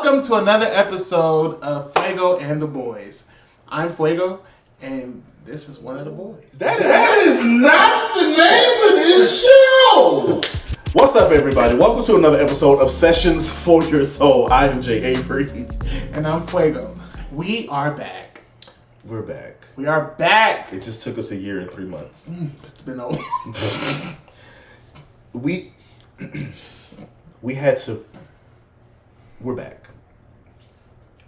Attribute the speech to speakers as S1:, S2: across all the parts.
S1: Welcome to another episode of Fuego and the Boys. I'm Fuego, and this is one of the boys.
S2: That is not the name of this show! What's up, everybody? Welcome to another episode of Sessions for Your Soul. I am Jay Avery.
S1: And I'm Fuego. We are back.
S2: We're back.
S1: We are back.
S2: It just took us a year and 3 months.
S1: It's been a
S2: We had to... We're back.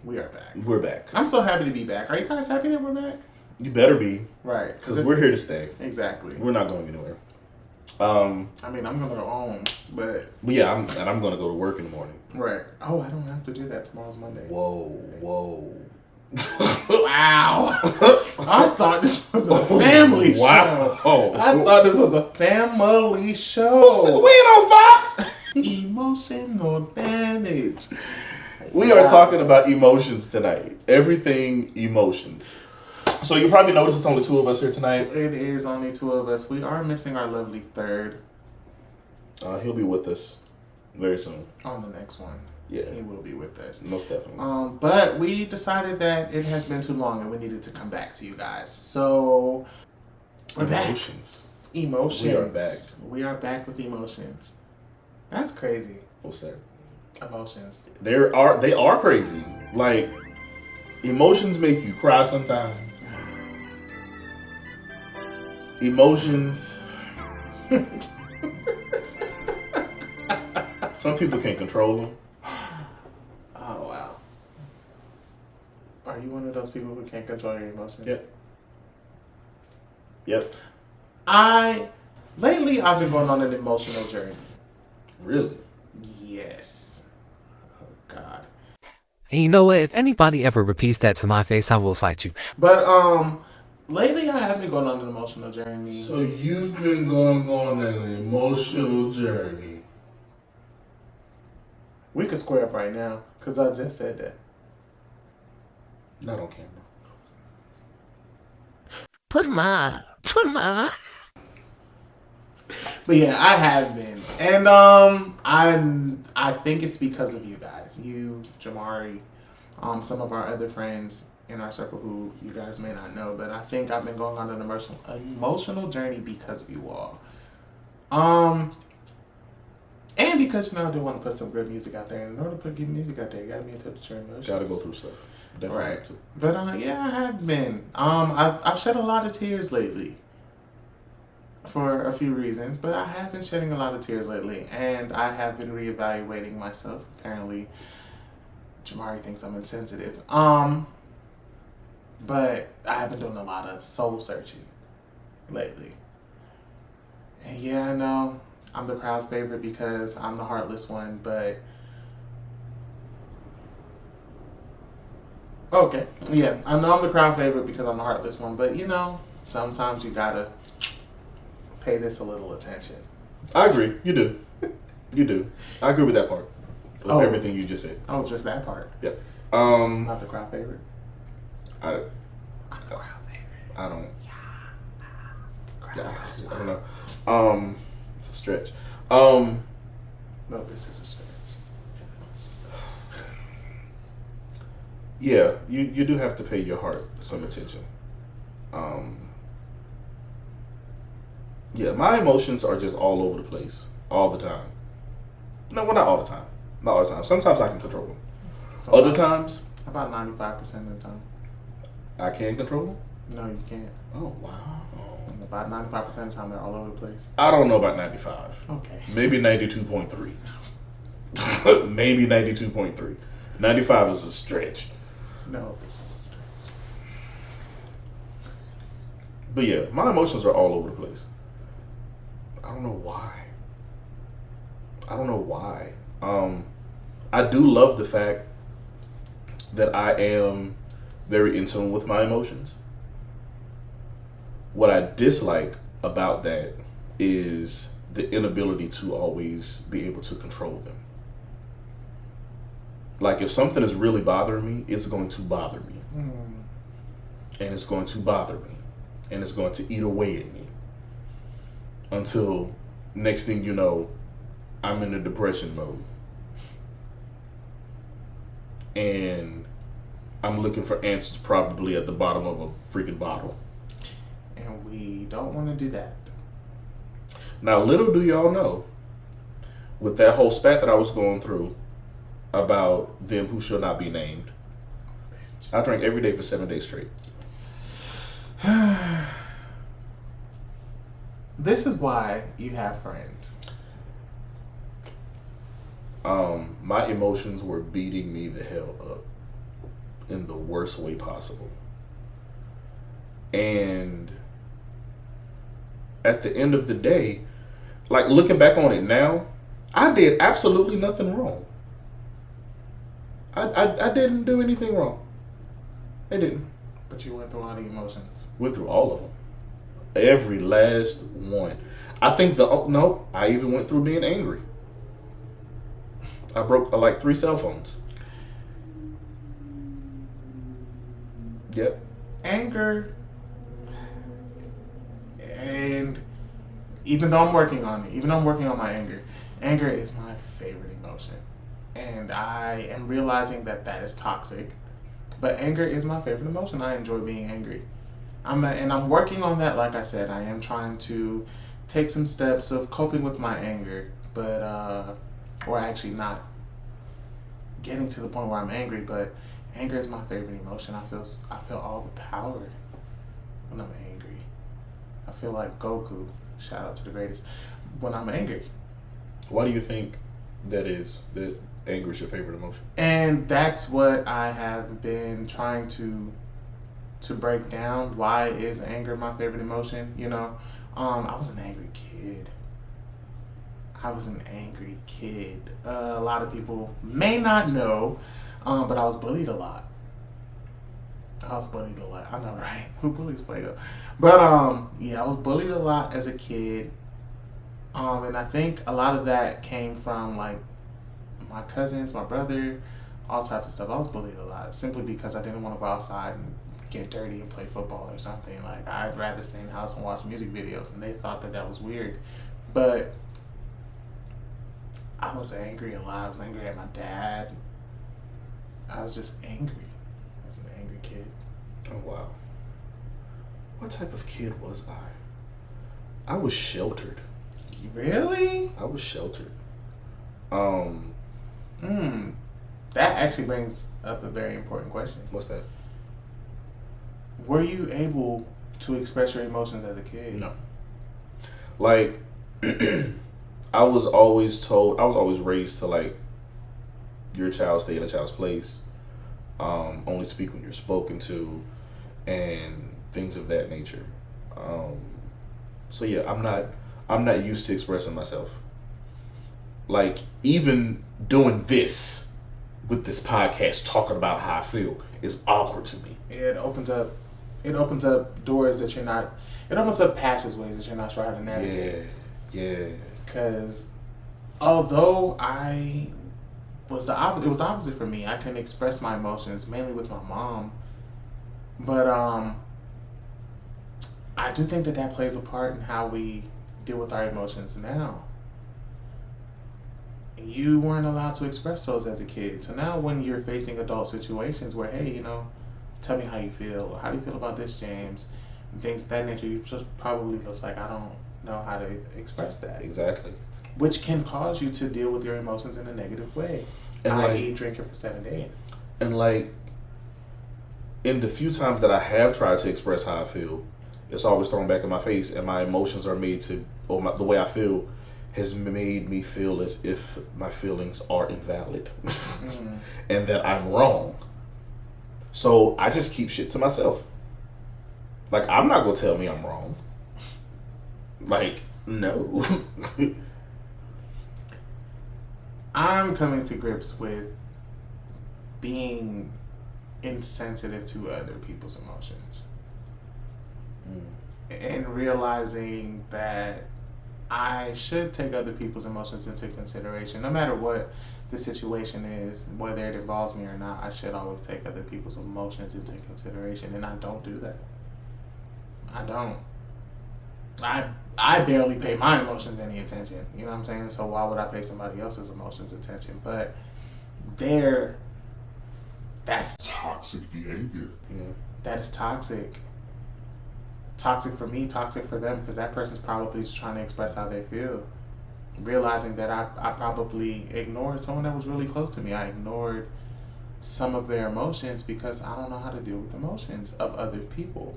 S1: We are back.
S2: We're back.
S1: I'm so happy to be back. Are you guys happy that we're back?
S2: You better be.
S1: Right.
S2: Because we're here to stay.
S1: Exactly.
S2: We're not going anywhere.
S1: I mean, I'm going to go home, but
S2: yeah, I'm going to go to work in the morning.
S1: Right. Oh, I don't have to do that. Tomorrow's Monday.
S2: Whoa.
S1: Wow. I thought this was a family show. I thought this was a family show.
S2: We ain't on Fox.
S1: Emotional damage.
S2: We are talking about emotions tonight. Everything emotions. So you probably noticed it's only two of us here tonight.
S1: It is only two of us. We are missing our lovely third.
S2: He'll be with us very soon.
S1: On the next one.
S2: Yeah.
S1: He will be with us.
S2: Most definitely.
S1: But we decided that it has been too long and we needed to come back to you guys. So we're
S2: Emotions.
S1: back. Emotions.
S2: We are back.
S1: We are back with emotions. That's crazy.
S2: What's that?
S1: Emotions.
S2: They are crazy. Like, emotions make you cry sometimes. Emotions. Some people can't control them.
S1: Oh, wow. Are you one of those people who can't control your emotions?
S2: Yep.
S1: Lately, I've been going on an emotional journey.
S2: Really?
S1: Yes. Oh, God.
S3: And you know what? If anybody ever repeats that to my face, I will cite you.
S1: But, lately I have been going on an emotional journey.
S2: So you've been going on an emotional journey.
S1: We could square up right now, because I just said that.
S2: Not on camera.
S3: Put my.
S1: But yeah, I have been. And I think it's because of you guys. You, Jamari, some of our other friends in our circle who you guys may not know, but I think I've been going on an emotional journey because of you all. And because, I do want to put some good music out there. And in order to put good music out there, you got to be into the emotions.
S2: Gotta go through stuff. Definitely.
S1: Right. But yeah, I have been. I've shed a lot of tears lately. For a few reasons, but I have been shedding a lot of tears lately, and I have been reevaluating myself. Apparently, Jamari thinks I'm insensitive. But I have been doing a lot of soul searching lately. And yeah, I know I'm the crowd's favorite because I'm the heartless one, but okay, yeah, I know I'm the crowd favorite because I'm the heartless one, but sometimes you gotta pay this a little attention.
S2: I agree. You do. You do. I agree with that part of everything you just said.
S1: Oh, just that part.
S2: Yeah.
S1: Not the crowd favorite.
S2: I'm
S1: the crowd favorite.
S2: I don't.
S1: Yeah.
S2: I don't know. It's a stretch.
S1: No, this is a stretch.
S2: Yeah, you do have to pay your heart some attention. Yeah, my emotions are just all over the place, all the time. No, well, not all the time. Not all the time. Sometimes I can control them.
S1: So
S2: Other times,
S1: about 95% of the time.
S2: I can't control them.
S1: No, you can't.
S2: Oh, wow.
S1: And about 95% of the time, they're all over the place.
S2: I don't know about 95.
S1: Okay.
S2: Maybe 92.3. Maybe 92.3. 95 is a stretch.
S1: No, this is a stretch.
S2: But yeah, my emotions are all over the place. I don't know why. I do love the fact that I am very in tune with my emotions. What I dislike about that is the inability to always be able to control them. Like, if something is really bothering me, it's going to bother me. And it's going to bother me. And it's going to eat away at me. Until next thing you know, I'm in a depression mode. and I'm looking for answers probably at the bottom of a freaking bottle.
S1: And we don't want to do that.
S2: Now, little do y'all know, with that whole spat that I was going through about them who shall not be named, I drank every day for 7 days straight.
S1: This is why you have friends.
S2: My emotions were beating me the hell up in the worst way possible. And at the end of the day, like looking back on it now, I did absolutely nothing wrong. I didn't do anything wrong. I didn't.
S1: But you went through all the emotions.
S2: Went through all of them. Every last one. I think I even went through being angry. I broke like 3 cell phones. Yep.
S1: Anger, and even though I'm working on it, even though I'm working on my anger is my favorite emotion. And I am realizing that is toxic. But anger is my favorite emotion. I enjoy being angry. I'm working on that. Like I said, I am trying to take some steps of coping with my anger, but or actually not getting to the point where I'm angry. But anger is my favorite emotion. I feel all the power when I'm angry. I feel like Goku. Shout out to the greatest. When I'm angry.
S2: Why do you think that is? That anger is your favorite emotion?
S1: And that's what I have been trying to break down. Why is anger my favorite emotion? You know, I was an angry kid. A lot of people may not know, but I was bullied a lot. I know, right? Who bullies Fuego? But yeah, I was bullied a lot as a kid. And I think a lot of that came from like my cousins, my brother, all types of stuff. I was bullied a lot simply because I didn't want to go outside and get dirty and play football or something. Like, I'd rather stay in the house and watch music videos, and they thought that was weird. But I was angry a lot. I was angry at my dad. I was just angry. I was an angry kid.
S2: Oh, wow. What type of kid was I? I was sheltered.
S1: Really?
S2: I was sheltered.
S1: That actually brings up a very important question.
S2: What's that?
S1: Were you able to express your emotions as a kid?
S2: No. Like, I was always raised to, like, your child stay in a child's place. Only speak when you're spoken to, and things of that nature. So yeah, I'm not used to expressing myself. Like, even doing this with this podcast, talking about how I feel, is awkward to me.
S1: It opens up doors that you're not. It opens up passageways that you're not sure how to navigate.
S2: Yeah.
S1: Because although it was the opposite for me. I couldn't express my emotions mainly with my mom, but I do think that plays a part in how we deal with our emotions now. You weren't allowed to express those as a kid. So now when you're facing adult situations where, hey, you know, tell me how you feel, or how do you feel about this, James, and things of that nature, you just probably feels like, I don't know how to express that.
S2: Exactly.
S1: Which can cause you to deal with your emotions in a negative way.
S2: And
S1: i.e. drinking for 7 days.
S2: And like, in the few times that I have tried to express how I feel, it's always thrown back in my face, and my emotions are made to, the way I feel has made me feel as if my feelings are invalid and that I'm wrong. So I just keep shit to myself. Like, I'm not gonna tell me I'm wrong. Like, no.
S1: I'm coming to grips with being insensitive to other people's emotions. And realizing that I should take other people's emotions into consideration. No matter what the situation is, whether it involves me or not, I should always take other people's emotions into consideration. And I don't do that. I don't. I barely pay my emotions any attention. You know what I'm saying? So why would I pay somebody else's emotions attention? But That's
S4: toxic behavior.
S2: Yeah.
S1: that is toxic. Toxic for me, toxic for them, because that person's probably just trying to express how they feel. Realizing that I probably ignored someone that was really close to me. I ignored some of their emotions because I don't know how to deal with emotions of other people.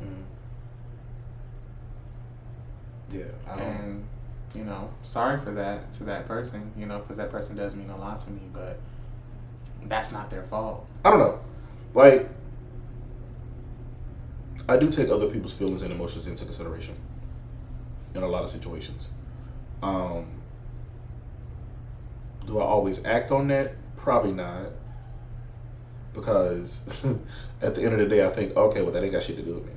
S2: Yeah.
S1: And, you know, sorry for that to that person, you know, because that person does mean a lot to me, but that's not their fault.
S2: I don't know. Like, I do take other people's feelings and emotions into consideration in a lot of situations. Do I always act on that? Probably not. Because at the end of the day, I think, okay, well, that ain't got shit to do with me.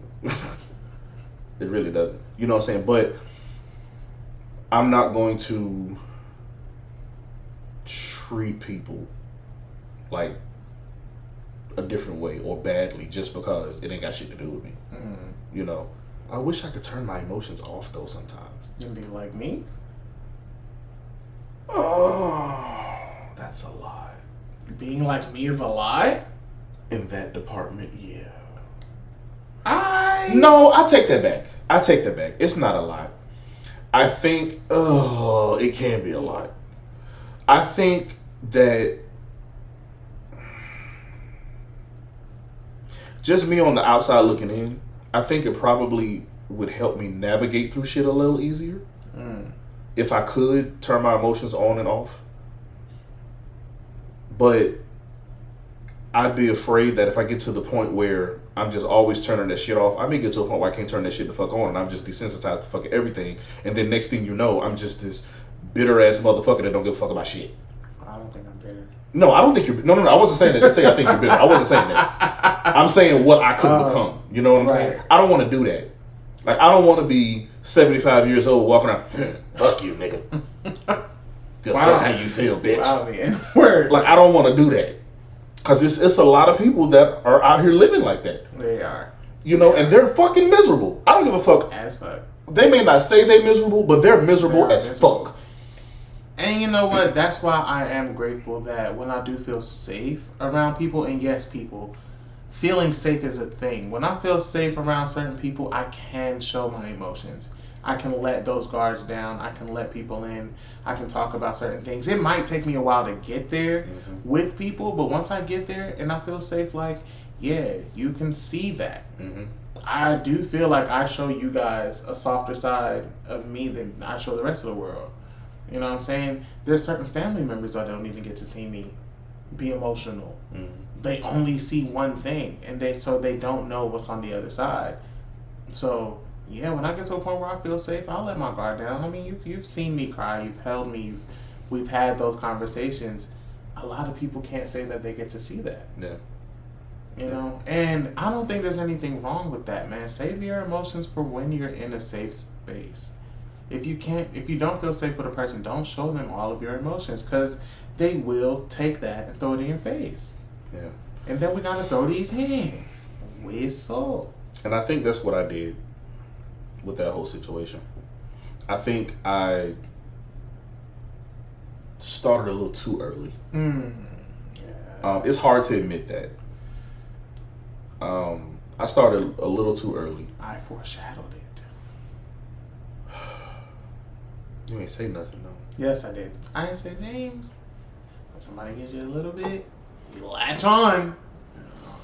S2: It really doesn't. You know what I'm saying? But I'm not going to treat people like a different way or badly just because it ain't got shit to do with me. You know, I wish I could turn my emotions off though sometimes.
S1: And be like me?
S2: Oh, that's a lie.
S1: Being like me is a lie?
S2: In that department, yeah.
S1: No,
S2: I take that back. It's not a lie. I think, it can be a lie. I think that just me on the outside looking in, I think it probably would help me navigate through shit a little easier if I could turn my emotions on and off. But I'd be afraid that if I get to the point where I'm just always turning that shit off, I may get to a point where I can't turn that shit the fuck on and I'm just desensitized to fucking everything. And then next thing you know, I'm just this bitter ass motherfucker that don't give a fuck about shit.
S1: I don't think I'm bitter.
S2: No, I don't think you're... No, I wasn't saying that. Just say I think you're bitter. I wasn't saying that. I'm saying what I could become. You know what I'm saying? I don't want to do that. Like, I don't want to be 75 years old walking around, fuck you, nigga. Feel fuck how you feel, bitch.
S1: Wow, the N-word.
S2: Like, I don't want to do that. Because it's a lot of people that are out here living like that.
S1: They are.
S2: You know, and they're fucking miserable. I don't give a fuck.
S1: As fuck.
S2: They may not say they're miserable, but they're miserable as fuck.
S1: And you know what? That's why I am grateful that when I do feel safe around people, and yes, people, feeling safe is a thing. When I feel safe around certain people, I can show my emotions. I can let those guards down. I can let people in. I can talk about certain things. It might take me a while to get there with people, but once I get there and I feel safe, like, yeah, you can see that. I do feel like I show you guys a softer side of me than I show the rest of the world. You know what I'm saying? There's certain family members that don't even get to see me be emotional. They only see one thing, and they don't know what's on the other side. So yeah, when I get to a point where I feel safe, I'll let my guard down. I mean, you've seen me cry, you've held me, we've had those conversations. A lot of people can't say that they get to see that.
S2: Yeah.
S1: You know, and I don't think there's anything wrong with that, man. Save your emotions for when you're in a safe space. If you don't feel safe with a person, don't show them all of your emotions, because they will take that and throw it in your face.
S2: Yeah.
S1: And then we gotta throw these hands. Whistle.
S2: And I think that's what I did with that whole situation. I think I started a little too early. It's hard to admit that. I started a little too early.
S1: I foreshadowed it.
S2: You ain't say nothing, though.
S1: Yes, I did. I didn't say names. When somebody gives you a little bit, you latch on.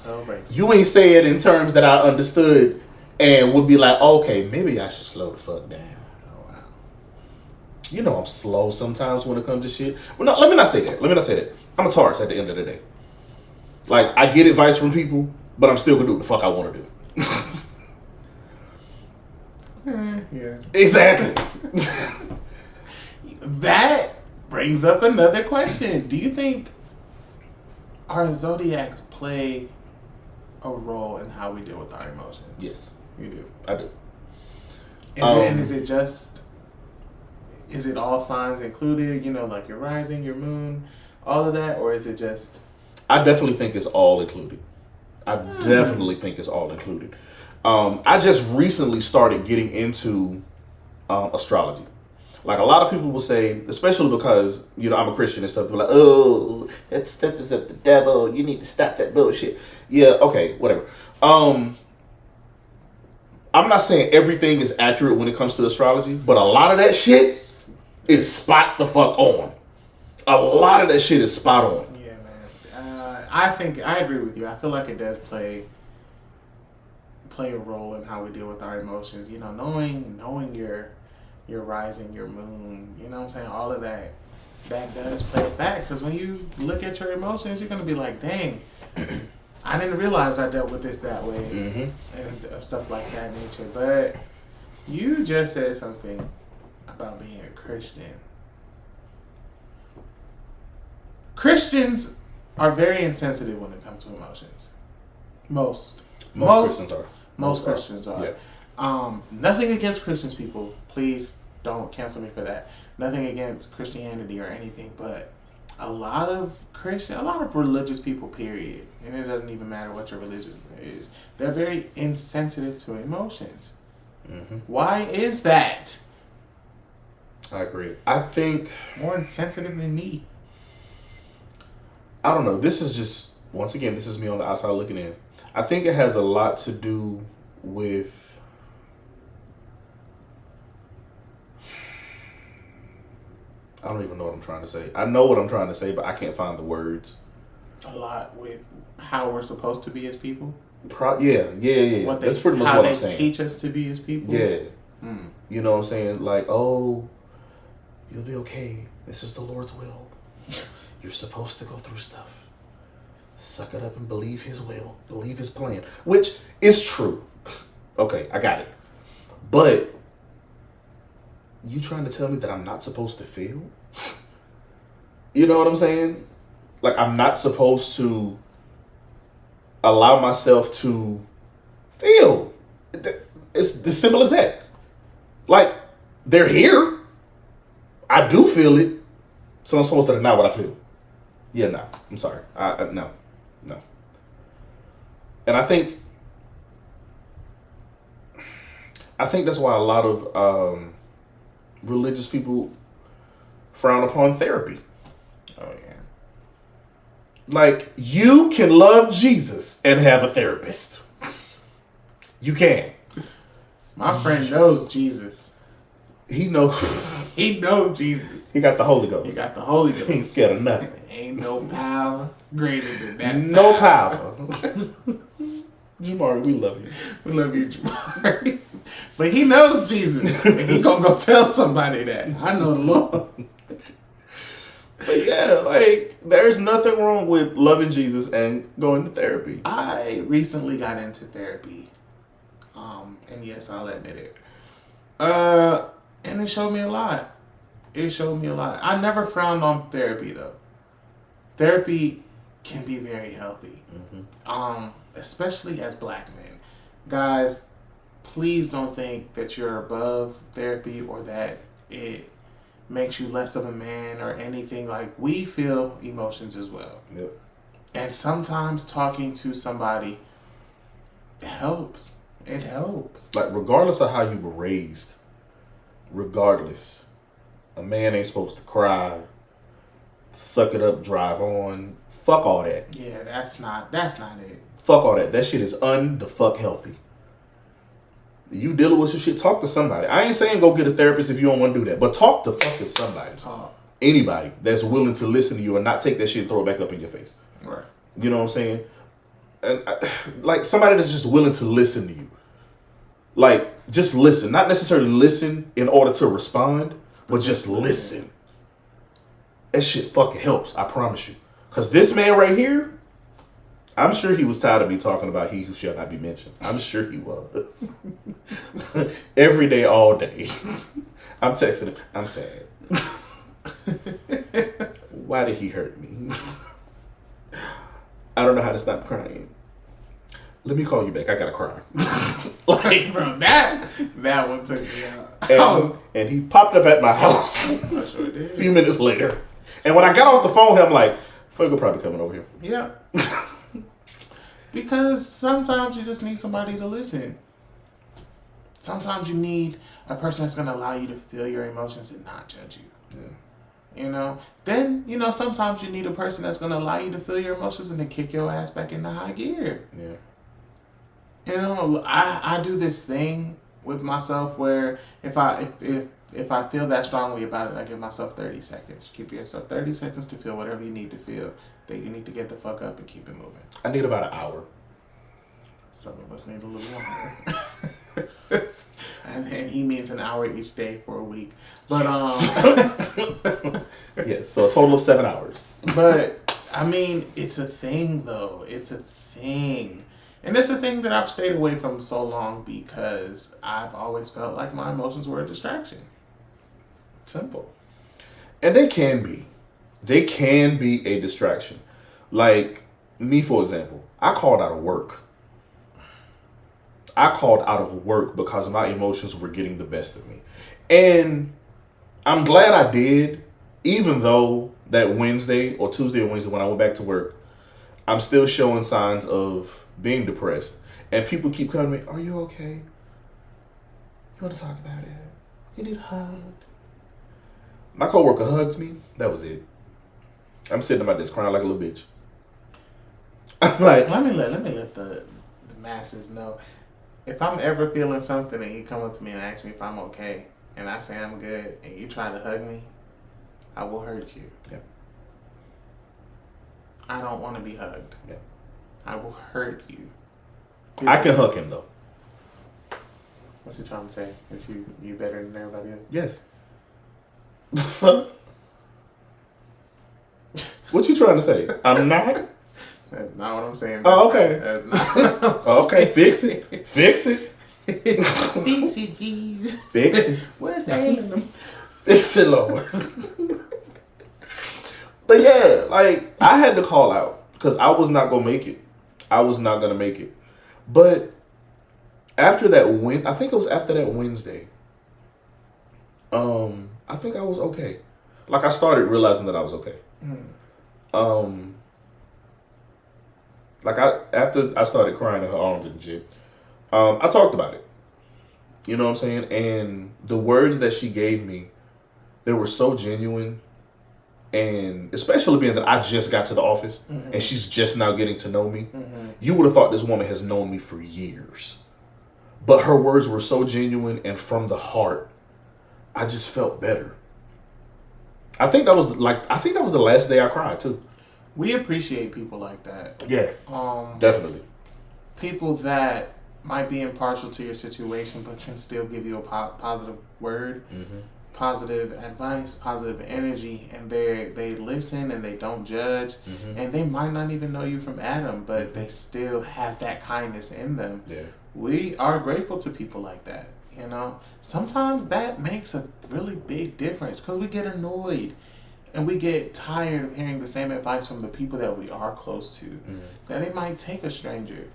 S1: Oh, breaks.
S2: You ain't say it in terms that I understood and would be like, okay, maybe I should slow the fuck down.
S1: Oh, wow.
S2: You know I'm slow sometimes when it comes to shit. Well, no, let me not say that. I'm a Taurus at the end of the day. Like, I get advice from people, but I'm still gonna do what the fuck I want to do.
S1: Yeah.
S2: Exactly.
S1: That brings up another question. Do you think our zodiacs play a role in how we deal with our emotions?
S2: Yes.
S1: You do.
S2: I do.
S1: Is it all signs included, you know, like your rising, your moon, all of that, or is it just...
S2: I definitely think it's all included. I just recently started getting into astrology. Like a lot of people will say, especially because I'm a Christian and stuff. They're like, oh, that stuff is of the devil. You need to stop that bullshit. Yeah, okay, whatever. I'm not saying everything is accurate when it comes to astrology, but a lot of that shit is spot the fuck on. A lot of that shit is spot on.
S1: Yeah, man. I think I agree with you. I feel like it does play a role in how we deal with our emotions. Knowing your rising, your moon. You know what I'm saying? All of that does play a fact. Because when you look at your emotions, you're gonna be like, dang. I didn't realize I dealt with this that way, and stuff like that nature. But you just said something about being a Christian. Christians are very insensitive when it comes to emotions. Most
S2: Christians are.
S1: Most Christians are.
S2: Yeah.
S1: Nothing against Christians, people. Please don't cancel me for that. Nothing against Christianity or anything, but a lot of religious people, period, and it doesn't even matter what your religion is, they're very insensitive to emotions. Why is that?
S2: I agree. I think
S1: More insensitive than me.
S2: I don't know. This is just, once again, this is me on the outside looking in. I think it has a lot to do with I don't even know what I'm trying to say. I know what I'm trying to say, but I can't find the words.
S1: A lot with how we're supposed to be as people.
S2: Yeah. That's pretty much what I'm saying.
S1: How they teach us to be as people.
S2: Yeah. You know what I'm saying? Like, oh, you'll be okay. This is the Lord's will. You're supposed to go through stuff. Suck it up and believe His will. Believe His plan. Which is true. Okay, I got it. But you trying to tell me that I'm not supposed to feel? You know what I'm saying? Like, I'm not supposed to allow myself to feel. It's as simple as that. Like, they're here. I do feel it. So I'm supposed to deny what I feel. Yeah, no. I'm sorry. No. And I think that's why a lot of religious people frown upon therapy.
S1: Oh yeah.
S2: Like, you can love Jesus and have a therapist. You can.
S1: My friend knows Jesus.
S2: He knows.
S1: He knows Jesus.
S2: He got the Holy Ghost.
S1: He got the Holy Ghost.
S2: He ain't scared of nothing.
S1: Ain't no power greater than that.
S2: No power. Jamari, we love you.
S1: We love you, Jamari. But he knows Jesus. And he gonna go tell somebody that. I know the Lord.
S2: But yeah, like, there's nothing wrong with loving Jesus and going to therapy.
S1: I recently got into therapy. And yes, I'll admit it. And it showed me a lot. I never frowned on therapy though. Therapy can be very healthy. Especially as black men. Guys, please don't think that you're above therapy or that it makes you less of a man or anything. Like, we feel emotions as well.
S2: Yep.
S1: And sometimes talking to somebody helps. It helps.
S2: Like, regardless of how you were raised, a man ain't supposed to cry, suck it up, drive on. Fuck all that.
S1: Yeah, that's not it.
S2: Fuck all that. That shit is the fuck healthy. You dealing with some shit, talk to somebody. I ain't saying go get a therapist if you don't want to do that, but talk to fucking somebody.
S1: Talk.
S2: Anybody that's willing to listen to you and not take that shit and throw it back up in your face.
S1: Right.
S2: You know what I'm saying? And like, somebody that's just willing to listen to you. Like, just listen. Not necessarily listen in order to respond, but just listen. That shit fucking helps, I promise you. Because this man right here, I'm sure he was tired of me talking about he who shall not be mentioned. I'm sure he was. Every day, all day. I'm texting him. I'm sad. Why did he hurt me? I don't know how to stop crying. Let me call you back. I gotta cry.
S1: Like, bro, that one took me out.
S2: And he popped up at my house.
S1: I sure did.
S2: A few minutes later. And when I got off the phone, I'm like, Fuego probably coming over here.
S1: Yeah. Because sometimes you just need somebody to listen. Sometimes you need a person that's gonna allow you to feel your emotions and not judge you.
S2: Yeah.
S1: Then, sometimes you need a person that's going to allow you to feel your emotions and then kick your ass back into high gear.
S2: Yeah.
S1: I do this thing with myself where if I feel that strongly about it, I give myself 30 seconds. Give yourself 30 seconds to feel whatever you need to feel. Then you need to get the fuck up and keep it moving.
S2: I need about an hour.
S1: Some of us need a little longer. And he means an hour each day for a week. But
S2: yeah, so a total of 7 hours.
S1: But I mean, it's a thing though. It's a thing. And it's a thing that I've stayed away from so long because I've always felt like my emotions were a distraction. Simple.
S2: And they can be. They can be a distraction. Like me, for example, I called out of work. I called out of work because my emotions were getting the best of me. And I'm glad I did, even though that Wednesday or Tuesday or Wednesday when I went back to work, I'm still showing signs of being depressed. And people keep coming to me, are you okay? You want to talk about it? You need a hug? My coworker hugs me. That was it. I'm sitting at my desk crying like a little bitch. I'm like,
S1: let me let the masses know. If I'm ever feeling something and you come up to me and ask me if I'm okay, and I say I'm good, and you try to hug me, I will hurt you.
S2: Yeah.
S1: I don't want to be hugged.
S2: Yeah. I
S1: will hurt you.
S2: I can hug him though.
S1: What you trying to say? That you better than everybody else?
S2: Yes. What you trying to say? I'm not?
S1: That's not what I'm saying.
S2: Oh, okay.
S1: That's not what I'm
S2: okay, fix it. Fix it.
S1: Fix it, jeez.
S2: Fix it.
S1: What's ailing them?
S2: Fix it, Lord. But yeah, like, I had to call out because I was not going to make it. I was not going to make it. But after that, I think it was after that Wednesday, I think I was okay. Like, I started realizing that I was okay. After I started crying in her arms and shit, I talked about it. You know what I'm saying? And the words that she gave me, they were so genuine. And especially being that I just got to the office and she's just now getting to know me. You would have thought this woman has known me for years. But her words were so genuine and from the heart. I just felt better. I think that was the last day I cried too.
S1: We appreciate people like that.
S2: Yeah. Definitely.
S1: People that might be impartial to your situation but can still give you a positive word, positive advice, positive energy, and they listen and they don't judge, and they might not even know you from Adam, but they still have that kindness in them.
S2: Yeah.
S1: We are grateful to people like that. Sometimes that makes a really big difference because we get annoyed and we get tired of hearing the same advice from the people that we are close to. That it might take a stranger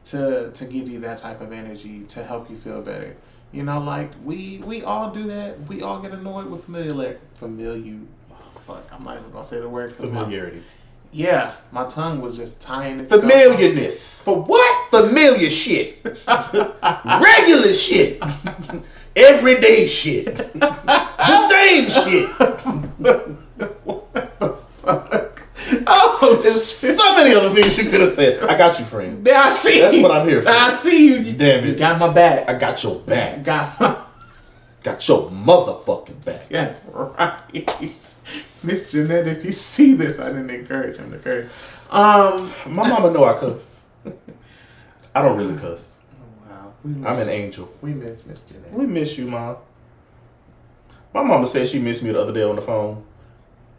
S1: to give you that type of energy to help you feel better. Like we all do that. We all get annoyed with I'm not even gonna say the word.
S2: Familiarity.
S1: My tongue was just tying it.
S2: Familiarness. For what? Familiar shit. Regular shit. Everyday shit. The same shit.
S1: What the fuck? Oh,
S2: there's so many other things you could have said. I got you, friend.
S1: I see.
S2: That's what I'm here for.
S1: I see you.
S2: Damn it.
S1: You got my back.
S2: I got your back.
S1: Got
S2: your motherfucking back.
S1: That's right. Miss Jeanette, if you see this, I didn't encourage him to curse.
S2: My mama know I cuss. I don't really cuss.
S1: Oh, wow.
S2: I'm an angel.
S1: We miss Miss Jeanette.
S2: We miss you, Mom. My mama said she missed me the other day on the phone.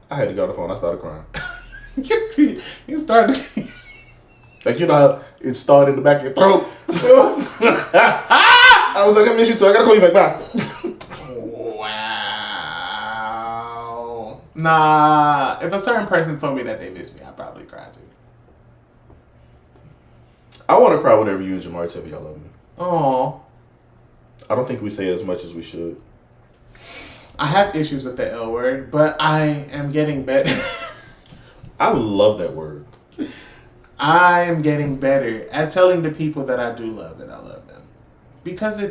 S2: I had to get on the phone. I started crying.
S1: You started.
S2: Like, you know how it started in the back of your throat? I was like, I miss you too. I gotta call you back. Bye.
S1: Wow. Nah. If a certain person told me that they miss me, I'd probably cry too.
S2: I want to cry whenever you and Jamari tell me y'all love me.
S1: Aw.
S2: I don't think we say as much as we should.
S1: I have issues with the L word, but I am getting better.
S2: I love that word. I
S1: am getting better at telling the people that I do love that I love them. Because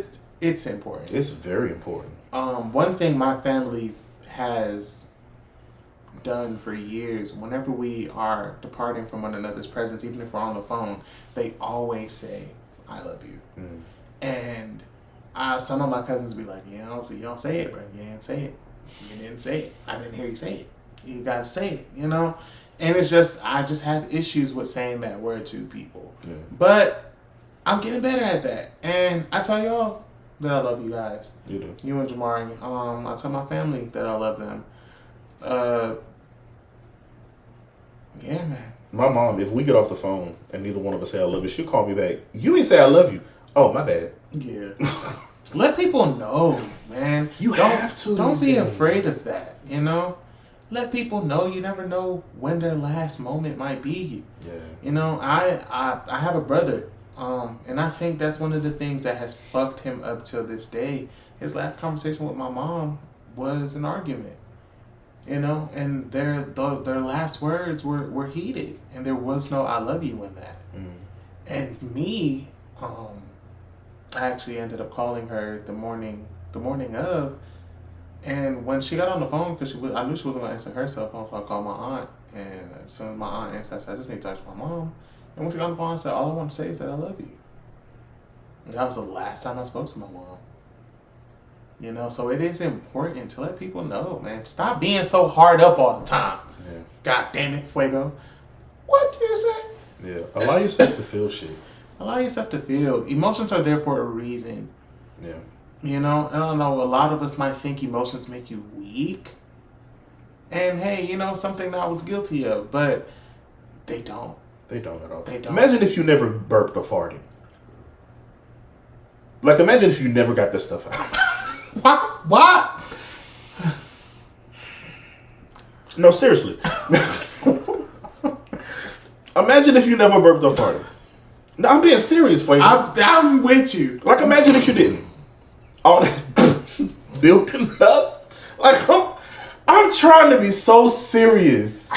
S1: It's important.
S2: It's very important.
S1: One thing my family has done for years, whenever we are departing from one another's presence, even if we're on the phone, they always say, I love you.
S2: Mm.
S1: And some of my cousins be like, you don't say it, bro. You didn't say it. You didn't say it. I didn't hear you say it. You got to say it, you know? And it's just, I just have issues with saying that word to people.
S2: Yeah.
S1: But I'm getting better at that. And I tell y'all that I love you guys.
S2: You do.
S1: You and Jamari. I tell my family that I love them. Yeah, man.
S2: My mom, if we get off the phone and neither one of us say I love you, she'll call me back. You ain't say I love you. Oh, my bad.
S1: Yeah. Let people know, man. Don't be afraid of that, you know? Let people know. You never know when their last moment might be.
S2: Yeah.
S1: You know, I have a brother, and I think that's one of the things that has fucked him up till this day. His last conversation with my mom was an argument. You know, and their last words were heated, and there was no I love you in that.
S2: Mm.
S1: And me, I actually ended up calling her the morning of, and when she got on the phone, because I knew she wasn't going to answer her cell phone, so I called my aunt, and as soon as my aunt answered, I said, I just need to talk to my mom. And when she got on the phone, I said, all I want to say is that I love you. And that was the last time I spoke to my mom. You know, so it is important to let people know, man. Stop being so hard up all the time.
S2: Yeah.
S1: God damn it, Fuego. What did you say?
S2: Yeah. Allow yourself to feel shit.
S1: Allow yourself to feel. Emotions are there for a reason.
S2: Yeah.
S1: You know, and I don't know, a lot of us might think emotions make you weak. And hey, you know, something that I was guilty of, but they don't.
S2: They don't at all.
S1: They don't.
S2: Imagine if you never burped or farted. Like, imagine if you never got this stuff out.
S1: What?
S2: No, seriously. Imagine if you never burped or farted. No, I'm being serious for you.
S1: I'm with you.
S2: Like, imagine if you didn't. All that building up. Like, I'm trying to be so serious.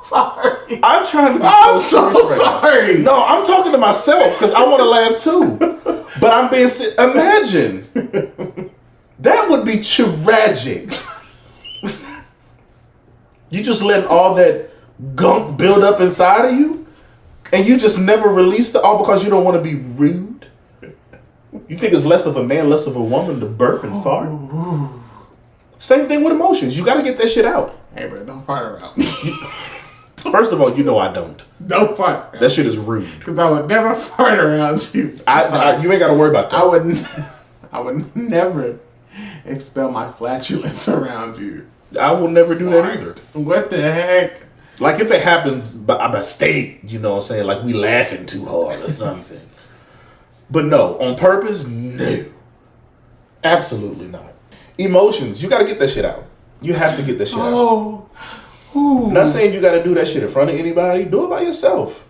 S1: Sorry.
S2: I'm trying to be
S1: I'm
S2: so
S1: so
S2: serious right
S1: sorry.
S2: now. No, I'm talking to myself because I want to laugh too. But I'm being imagine. That would be tragic. You just letting all that gunk build up inside of you, and you just never released it all because you don't want to be rude. You think it's less of a man, less of a woman to burp and fart? Same thing with emotions. You got to get that shit out.
S1: Hey, bro, don't fart around me.
S2: First of all, you know I don't.
S1: Don't fart.
S2: That shit is rude.
S1: Because I would never fart around you.
S2: You ain't got to worry about that.
S1: I would never expel my flatulence around you.
S2: I will never do that either.
S1: What the heck?
S2: Like, if it happens by mistake, you know what I'm saying? Like, we laughing too hard or something. But no, on purpose, no. Absolutely not. Emotions, you got to get that shit out. You have to get that shit out. I'm not saying you got to do that shit in front of anybody. Do it by yourself.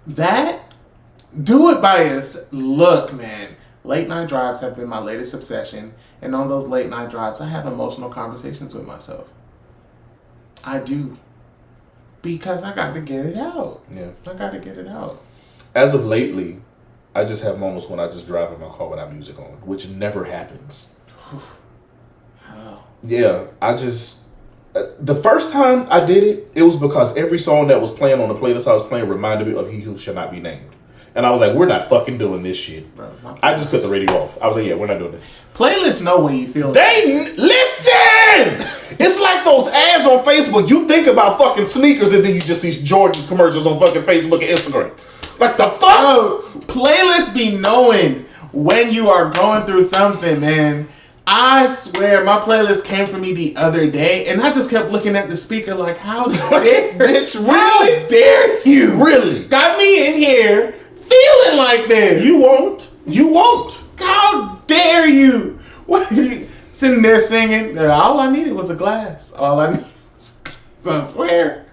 S1: Do it by yourself. Look, man. Late night drives have been my latest obsession. And on those late night drives, I have emotional conversations with myself. I do. Because I got to get it out.
S2: Yeah.
S1: I got to get it out.
S2: As of lately, I just have moments when I just drive in my car without music on, which never happens.
S1: How?
S2: Yeah, I just... the first time I did it, it was because every song that was playing on the playlist I was playing reminded me of He Who Shall Not Be Named. And I was like, we're not fucking doing this shit.
S1: Bro,
S2: I just cut the radio off. I was like, yeah, we're not doing this.
S1: Playlists know when you feel
S2: Listen! It's like those ads on Facebook. You think about fucking sneakers and then you just see Jordan commercials on fucking Facebook and Instagram. Like the fuck?
S1: Bro, playlists be knowing when you are going through something, man. I swear, my playlist came for me the other day, and I just kept looking at the speaker like, how dare,
S2: bitch, really?
S1: How dare you?
S2: Really?
S1: Got me in here feeling like this.
S2: You won't.
S1: How dare you? What you sitting there singing? All I needed was a glass. All I needed was a glass. So I swear,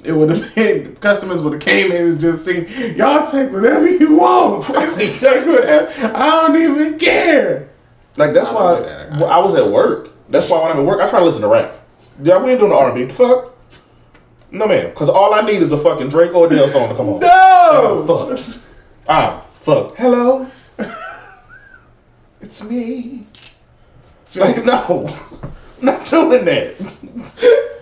S1: it would have been, customers would have came in and just sing, y'all take whatever you want. Take whatever. I don't even care.
S2: Like, that's why I was at work. That's why when I'm at work, I try to listen to rap. Yeah, we ain't doing the R&B. The fuck? No, man. Because all I need is a fucking Drake or Adele song to come on.
S1: No!
S2: Fuck. Hello? It's me. Like, no. I'm not doing that.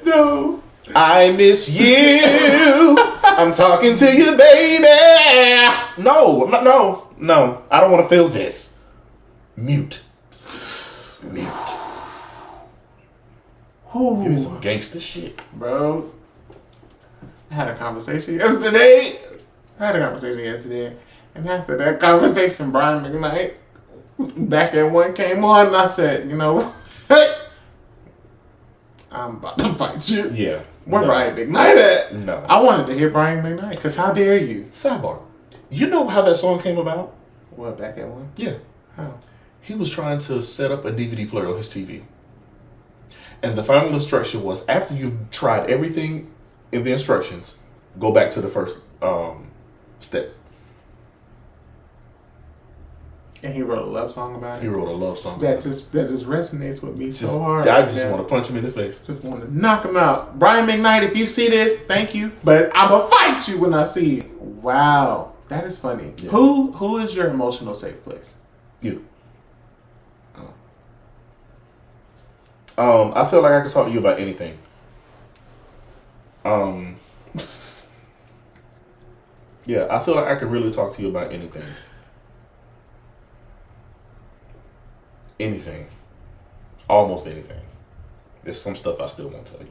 S1: No.
S2: I miss you. I'm talking to you, baby. No, I'm not. No. I don't want to feel this. Mute.
S1: Ooh.
S2: Give me some gangster shit.
S1: Bro, I had a conversation yesterday. And after that conversation, Brian McKnight back at one came on, and I said, you know what? I'm about to fight you.
S2: Yeah.
S1: Where
S2: No.
S1: Brian McKnight at?
S2: No.
S1: I wanted to hear Brian McKnight, because how dare you?
S2: Sidebar. You know how that song came about?
S1: What, back at one?
S2: Yeah.
S1: How?
S2: He was trying to set up a DVD player on his TV. And the final instruction was, after you've tried everything in the instructions, go back to the first step.
S1: And he wrote a love song about it.
S2: He wrote a love song.
S1: That just resonates with me so hard.
S2: I just want to punch him in his face.
S1: Just want to knock him out. Brian McKnight, if you see this, thank you. But I'm going to fight you when I see you. Wow. That is funny.
S2: Yeah.
S1: Who is your emotional safe place?
S2: You. I feel like I can talk to you about anything. Yeah, I feel like I could really talk to you about anything. Anything. Almost anything. There's some stuff I still won't tell you.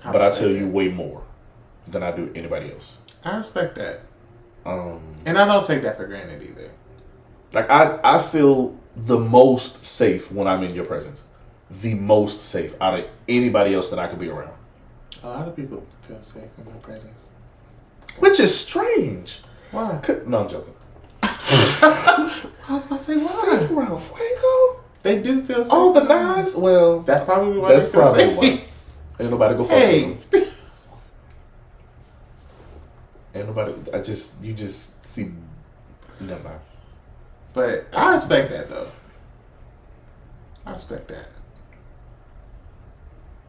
S2: But I tell you way more than I do anybody else.
S1: I respect that.
S2: And
S1: I don't take that for granted either.
S2: Like, I feel the most safe when I'm in your presence. The most safe out of anybody else that I could be around.
S1: A lot of people feel safe in my presence.
S2: Which is strange.
S1: Why?
S2: No, I'm joking.
S1: I was about to say why.
S2: Safe around Fuego?
S1: They do feel safe.
S2: All the knives? Well,
S1: That's probably why
S2: that's
S1: they feel
S2: probably
S1: safe.
S2: why. Ain't nobody go fuck
S1: Hey.
S2: with them. Ain't nobody. You just see. Never mind.
S1: But I respect that though. I respect that.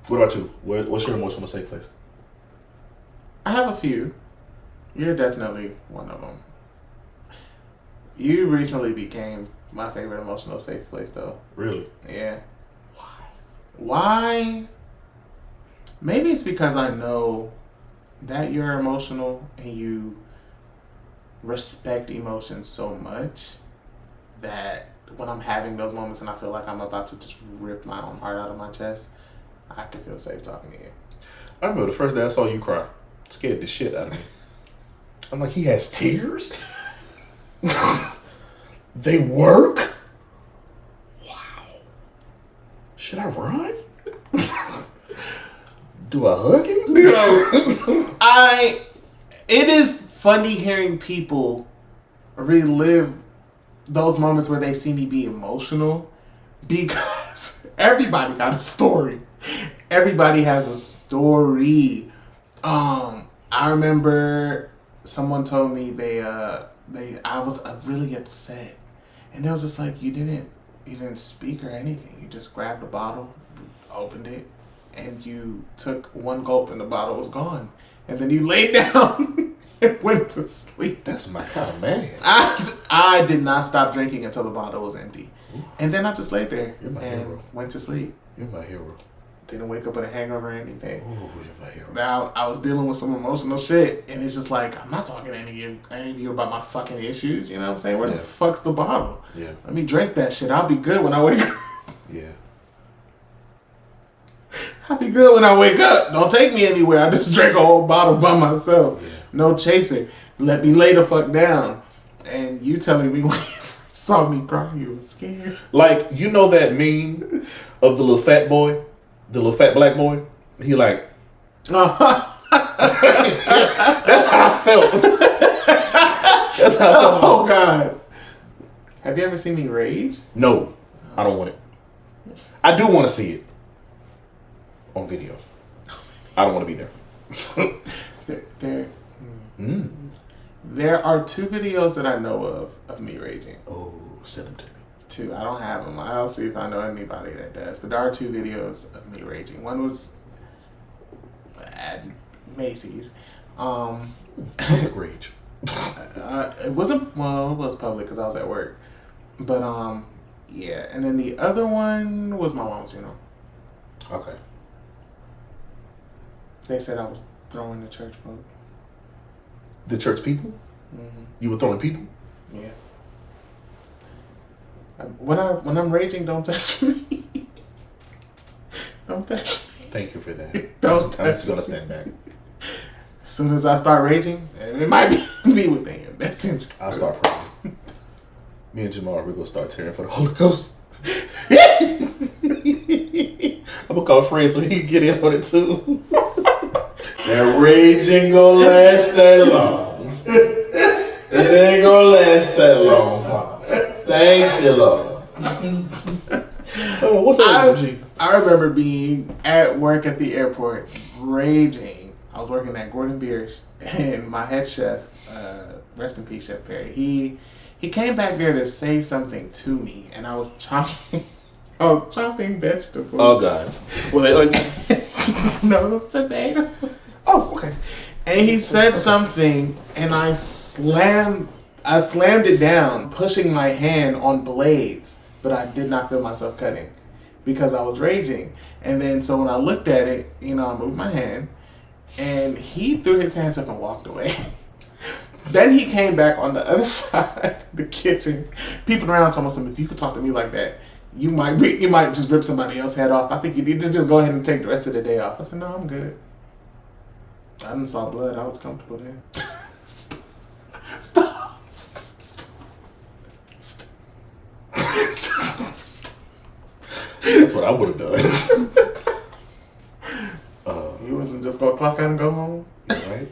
S2: What about you? What's your emotional safe place?
S1: I have a few. You're definitely one of them. You recently became my favorite emotional safe place though.
S2: Really?
S1: Yeah. Why? Maybe it's because I know that you're emotional and you respect emotions so much that when I'm having those moments and I feel like I'm about to just rip my own heart out of my chest, I can feel safe talking to you.
S2: I remember the first day I saw you cry. Scared the shit out of me. I'm like, he has tears? They work? Wow. Should I run? Do I hug him?
S1: It is funny hearing people relive those moments where they see me be emotional because everybody got a story. Everybody has a story. I remember someone told me I was really upset, and they was just like, you didn't speak or anything. You just grabbed a bottle, opened it, and you took one gulp, and the bottle was gone, and then you laid down and went to sleep.
S2: That's my kind of man.
S1: I did not stop drinking until the bottle was empty, and then I just laid there
S2: You're my
S1: and
S2: hero.
S1: went to sleep.
S2: You're my hero.
S1: Didn't wake up with a hangover or anything.
S2: Oh, you're my hero.
S1: Now I was dealing with some emotional shit, and it's just like, I'm not talking to any of you about my fucking issues. You know what I'm saying? Where the fuck's the bottle?
S2: Yeah.
S1: Let me drink that shit. I'll be good when I wake up.
S2: Yeah.
S1: I'll be good when I wake up. Don't take me anywhere. I just drank a whole bottle by myself.
S2: Yeah.
S1: No chasing. Let me lay the fuck down. And you telling me when you saw me cry, you were scared.
S2: Like, you know that meme of the little fat boy? The little fat black boy? He like... That's how I felt. That's how I felt.
S1: Oh, God. Have you ever seen me rage?
S2: No, I don't want it. I do want to see it. On video. I don't want to be there.
S1: There are 2 videos that I know of me raging.
S2: Oh, send them to me.
S1: 2. I don't have them. I'll see if I know anybody that does. But there are 2 videos of me raging. One was at Macy's.
S2: Public rage.
S1: It wasn't, well, it was public because I was at work. But Yeah, and then the other one was my mom's funeral.
S2: Okay.
S1: They said I was throwing the church vote.
S2: The church people?
S1: Mm-hmm.
S2: You were throwing people?
S1: Yeah. When I'm raging, don't touch me. Don't touch me.
S2: Thank you for that.
S1: Don't
S2: I'm
S1: touch
S2: just gonna
S1: me.
S2: stand back.
S1: As soon as I start raging, it might be within your best interest.
S2: I'll start praying. Me and Jamal, we're gonna start tearing for the Holy Ghost. I'm gonna call Fred so he can get in on it too. That rage ain't gonna last that long. It ain't gonna last that long, Father. Thank you, Lord. Oh, what's that, Jesus?
S1: I remember being at work at the airport, raging. I was working at Gordon Biersch, and my head chef, rest in peace, Chef Perry. He came back there to say something to me, and I was chopping vegetables.
S2: Oh God! Were they onions?
S1: No, it was tomato. Oh, okay. And he said something, and I slammed it down, pushing my hand on blades, but I did not feel myself cutting because I was raging. And then, so when I looked at it, I moved my hand, and he threw his hands up and walked away. Then he came back on the other side of the kitchen, peeping around, telling me, if you could talk to me like that, you might just rip somebody else's head off. I think you need to just go ahead and take the rest of the day off. I said, no, I'm good. I didn't saw blood. I was comfortable there. Stop.
S2: That's what I would have done.
S1: You wasn't just gonna clock out and go home,
S2: Right?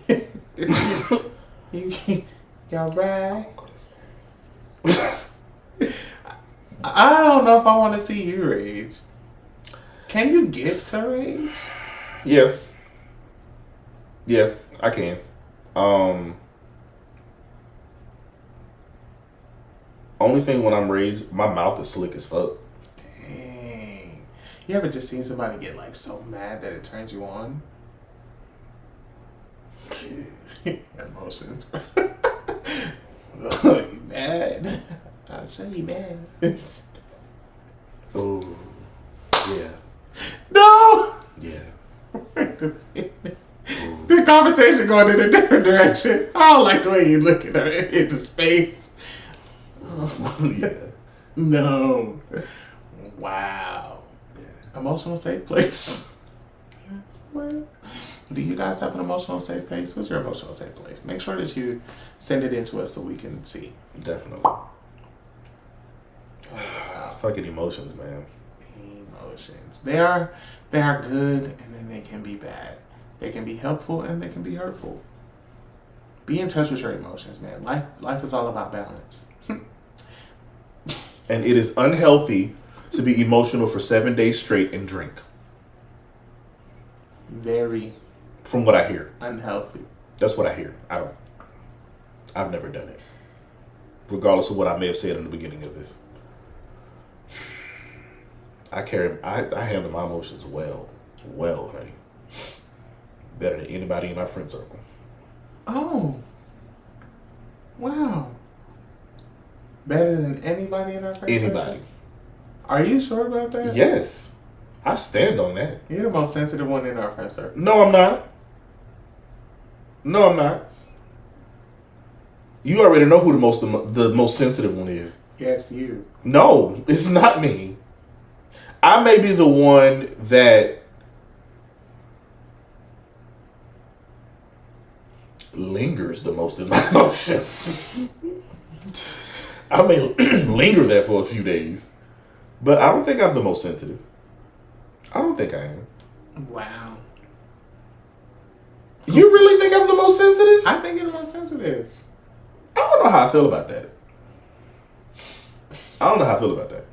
S1: Y'all right? I don't know if I want to see you rage. Can you get to rage?
S2: Yeah. Yeah, I can. Only thing when I'm raged, my mouth is slick as fuck.
S1: Dang. You ever just seen somebody get like so mad that it turns you on? Emotions. You mad? I'll show you mad.
S2: Oh, yeah.
S1: No!
S2: Yeah.
S1: The conversation going in a different direction. I don't like the way you look at her into space.
S2: Yeah.
S1: No. Wow.
S2: Yeah.
S1: Emotional safe place. Do you guys have an emotional safe place? What's your emotional safe place? Make sure that you send it in to us so we can see.
S2: Definitely.
S1: Oh, wow.
S2: Fucking emotions, man.
S1: Emotions. They are good, and then they can be bad. They can be helpful and they can be hurtful. Be in touch with your emotions, man. Life is all about balance.
S2: And it is unhealthy to be emotional for 7 days straight and drink.
S1: Very
S2: From what I hear.
S1: unhealthy.
S2: That's what I hear. I've never done it. Regardless of what I may have said in the beginning of this. I handle my emotions well, honey. Better than anybody in my friend circle.
S1: Oh. Wow. Better than anybody in our friend
S2: Anybody.
S1: circle? Are you sure about that?
S2: Yes. I stand on that.
S1: You're the most sensitive one in our friend circle.
S2: No, I'm not. No, I'm not. You already know who the most sensitive one is.
S1: Yes, you.
S2: No, it's not me. I may be the one that lingers the most in my emotions. I may linger there for a few days, but I don't think I'm the most sensitive. I don't think I am.
S1: Wow.
S2: You really think I'm the most sensitive?
S1: I think you're the most sensitive.
S2: I don't know how I feel about that. I don't know how I feel about that.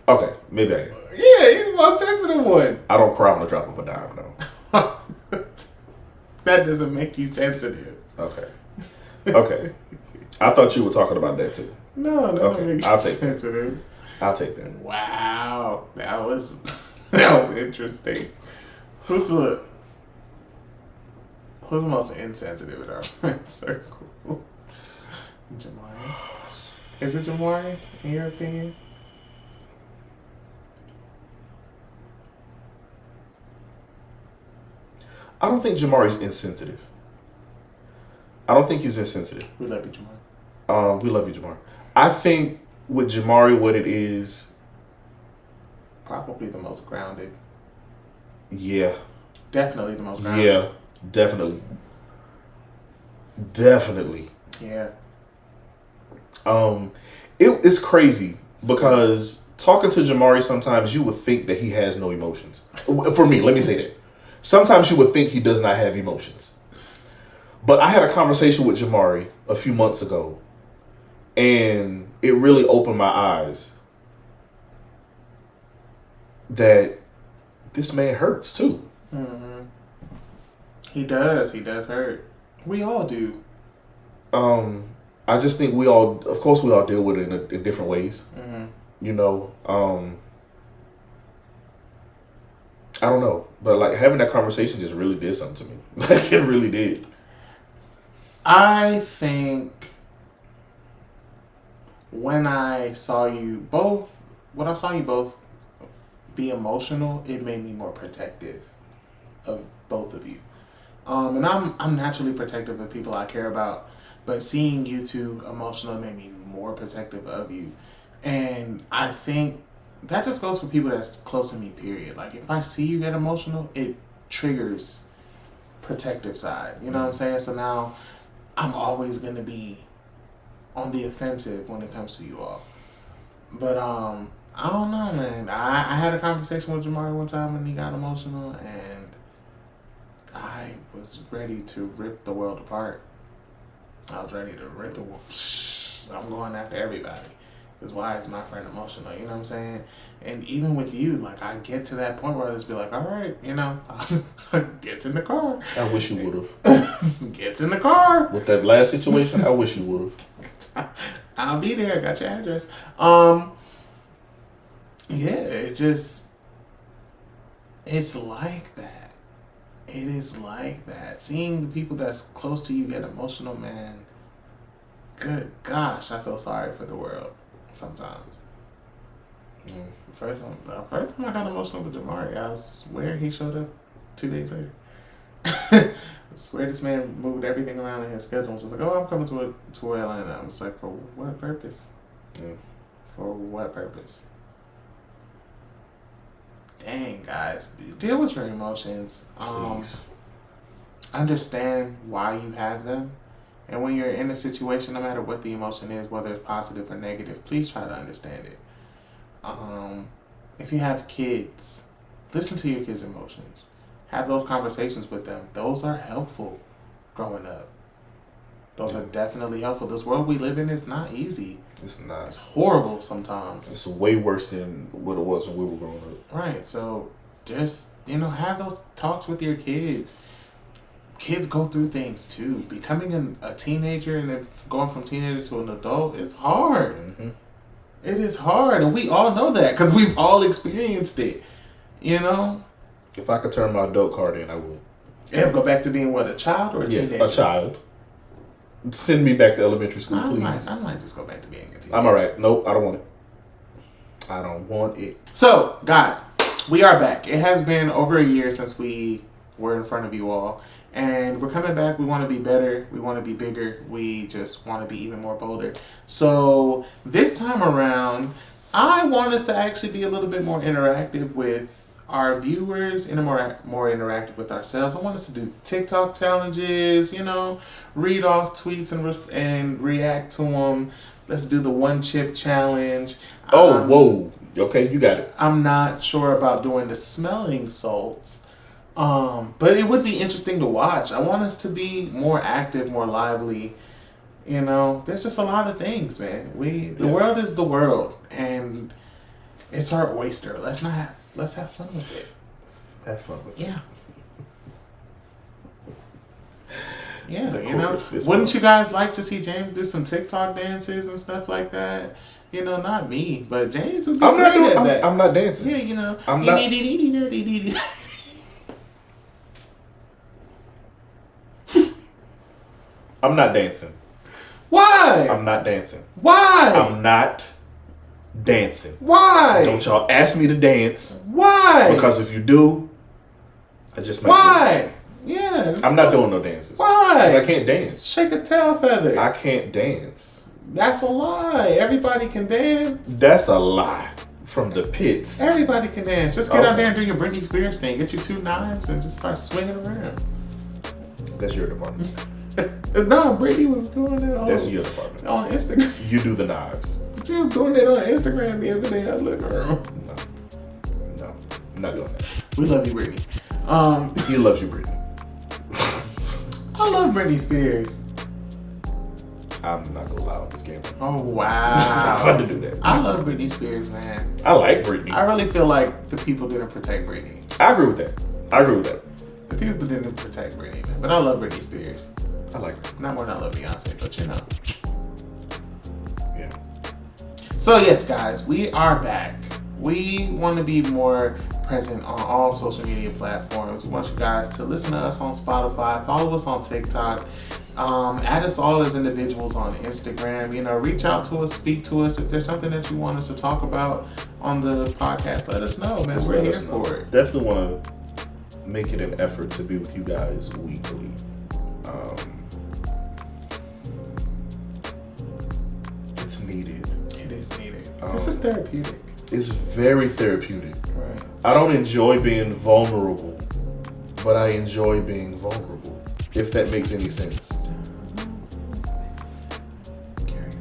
S2: Okay, maybe I am.
S1: Yeah, you're the most sensitive one.
S2: I don't cry on the drop of a dime, though.
S1: That doesn't make you sensitive.
S2: Okay. Okay. I thought you were talking about that too.
S1: No, that
S2: Okay,
S1: doesn't make
S2: I'll
S1: you
S2: take that.
S1: sensitive.
S2: I'll take that.
S1: Wow, that was interesting. Who's the most insensitive in our friend circle? Jamari. Is it Jamari, in your opinion?
S2: I don't think Jamari's insensitive. I don't think he's insensitive.
S1: We love you, Jamari.
S2: We love you, Jamari. I think with Jamari, what it is,
S1: Probably the most grounded.
S2: yeah,
S1: Definitely the most grounded.
S2: yeah, definitely.
S1: Yeah.
S2: It's crazy because talking to Jamari, sometimes you would think that he has no emotions. For me, let me say that. Sometimes you would think he does not have emotions. But I had a conversation with Jamari a few months ago, and it really opened my eyes that this man hurts too.
S1: Mm-hmm. He does. He does hurt. We all do.
S2: I just think we all, of course, we all deal with it in different ways.
S1: Mm-hmm.
S2: You know, I don't know, but like having that conversation just really did something to me. Like it really did.
S1: I think when I saw you both be emotional, it made me more protective of both of you. And I'm naturally protective of people I care about, but seeing you two emotional made me more protective of you. And I think that just goes for people that's close to me, period. Like if I see you get emotional, it triggers protective side. You know what I'm saying? So now I'm always gonna be on the offensive when it comes to you all. But I don't know, man. I had a conversation with Jamari one time and he got emotional, and I was ready to rip the world apart. I was ready to rip the world. I'm going after everybody. Because why is my friend emotional? You know what I'm saying? And even with you, like I get to that point where I just be like, all right, you know, gets in the car.
S2: I wish you would have.
S1: Gets in the car.
S2: With that last situation, I wish you would have.
S1: I'll be there. Got your address. Yeah, it's like that. It is like that. Seeing the people that's close to you get emotional, man. Good gosh, I feel sorry for the world sometimes. First time I got emotional with Jamari, I swear he showed up 2 days later. I swear this man moved everything around in his schedule and was just like, oh, I'm coming to Atlanta. I was like, for what purpose? For what purpose? Dang, guys. Deal with your emotions. Understand why you have them. And when you're in a situation, no matter what the emotion is, whether it's positive or negative, please try to understand it. If you have kids, listen to your kids' emotions. Have those conversations with them. Those are helpful growing up. Those are definitely helpful. This world we live in is not easy.
S2: It's not.
S1: It's horrible sometimes.
S2: It's way worse than what it was when we were growing up.
S1: Right. So just, have those talks with your kids. Kids go through things too. Becoming a teenager and then going from teenager to an adult is hard.
S2: Mm-hmm.
S1: It is hard. And we all know that because we've all experienced it.
S2: If I could turn my adult card in, I would.
S1: And go back to being what, a child or a teenager?
S2: Yes, a child. Send me back to elementary school, please.
S1: I might just go back to being a teenager.
S2: I'm alright. Nope, I don't want it. I don't want it.
S1: So, guys, we are back. It has been over a year since we were in front of you all. And we're coming back. We want to be better. We want to be bigger. We just want to be even more bolder. So, this time around, I want us to actually be a little bit more interactive with our viewers and more interactive with ourselves. I want us to do TikTok challenges, read off tweets and react to them. Let's do the one chip challenge.
S2: Whoa. Okay, you got it.
S1: I'm not sure about doing the smelling salts. But it would be interesting to watch. I want us to be more active, more lively. There's just a lot of things, man. The world is the world, and it's our oyster. Let's have fun with it.
S2: Have fun with it.
S1: Yeah. Yeah, wouldn't you guys like to see James do some TikTok dances and stuff like that? Not me, but James would be great at that.
S2: I'm not dancing.
S1: Yeah,
S2: I'm not. I'm not dancing.
S1: Why?
S2: I'm not dancing.
S1: Why?
S2: I'm not dancing.
S1: Why?
S2: Don't y'all ask me to dance.
S1: Why?
S2: Because if you do, I just might
S1: Why? Yeah.
S2: I'm not doing no dances.
S1: Why?
S2: Because I can't dance.
S1: Shake a tail feather.
S2: I can't dance.
S1: That's a lie. Everybody can dance.
S2: That's a lie from the pits.
S1: Everybody can dance. Just get out there and do your Britney Spears thing. Get you 2 knives and just start swinging around.
S2: That's your department.
S1: No, Britney was doing it on,
S2: That's your department.
S1: on Instagram.
S2: You do the knives.
S1: She was doing it on Instagram the other day. I looked around.
S2: No. I'm not doing that.
S1: We love you, Britney.
S2: He loves you, Brittany.
S1: I love Britney Spears.
S2: I'm not gonna lie on this game.
S1: Oh, wow.
S2: I had to do that.
S1: I love Britney Spears, man.
S2: I like Britney.
S1: I really feel like the people didn't protect Britney.
S2: I agree with that.
S1: The people didn't protect Britney, man. But I love Britney Spears.
S2: I like her.
S1: Not more than I love Beyonce, but you know.
S2: Yeah.
S1: So yes, guys, we are back. We want to be more present on all social media platforms. We want you guys to listen to us on Spotify, follow us on TikTok, add us all as individuals on Instagram. You know, reach out to us, speak to us. If there's something that you want us to talk about on the podcast, let us know, man. We're here for it.
S2: Definitely want to make it an effort to be with you guys weekly. It's needed.
S1: It is needed. This is therapeutic.
S2: It's very therapeutic.
S1: Right.
S2: I don't enjoy being vulnerable, but I enjoy being vulnerable. If that makes any sense.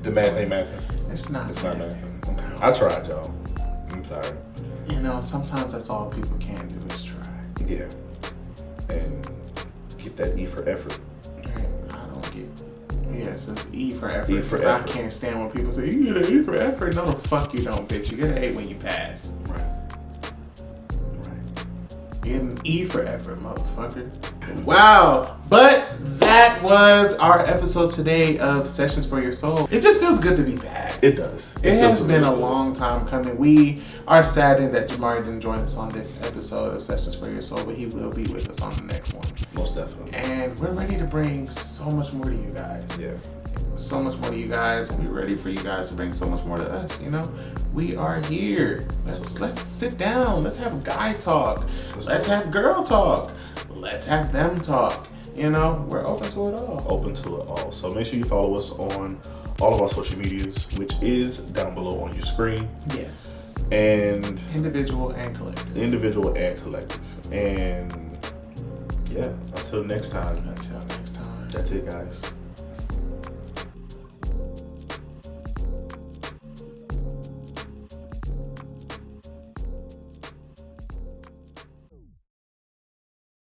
S2: The math ain't mathing.
S1: It's not
S2: mathing. Okay. I tried, y'all. I'm sorry.
S1: You know, sometimes that's all people can do is try.
S2: Yeah. And get that E for effort.
S1: Right. I don't get. Yeah, it says E for effort.
S2: E for
S1: Because
S2: effort.
S1: I can't stand when people say, you get an E for effort. No, the fuck you don't, bitch. You get an A when you pass.
S2: Right.
S1: You get an E for effort, motherfucker. Wow. But that was our episode today of Sessions for Your Soul. It just feels good to be back.
S2: It does.
S1: It has
S2: feels
S1: been
S2: really
S1: a
S2: good.
S1: long time coming. We are saddened that Jamari didn't join us on this episode of Sessions for Your Soul, but he will be with us on the next one.
S2: Most definitely.
S1: And we're ready to bring so much more to you guys.
S2: Yeah.
S1: So much more to you guys, and we're ready for you guys to bring so much more to us. You know, we are here. Let's sit down. Let's have guy talk. Let's have girl talk. Let's have them talk. You know, we're open to it all.
S2: Open to it all. So make sure you follow us on all of our social medias, which is down below on your screen.
S1: Yes.
S2: And
S1: Individual and collective.
S2: individual and collective. And yeah, until next time.
S1: Until next time.
S2: That's it, guys.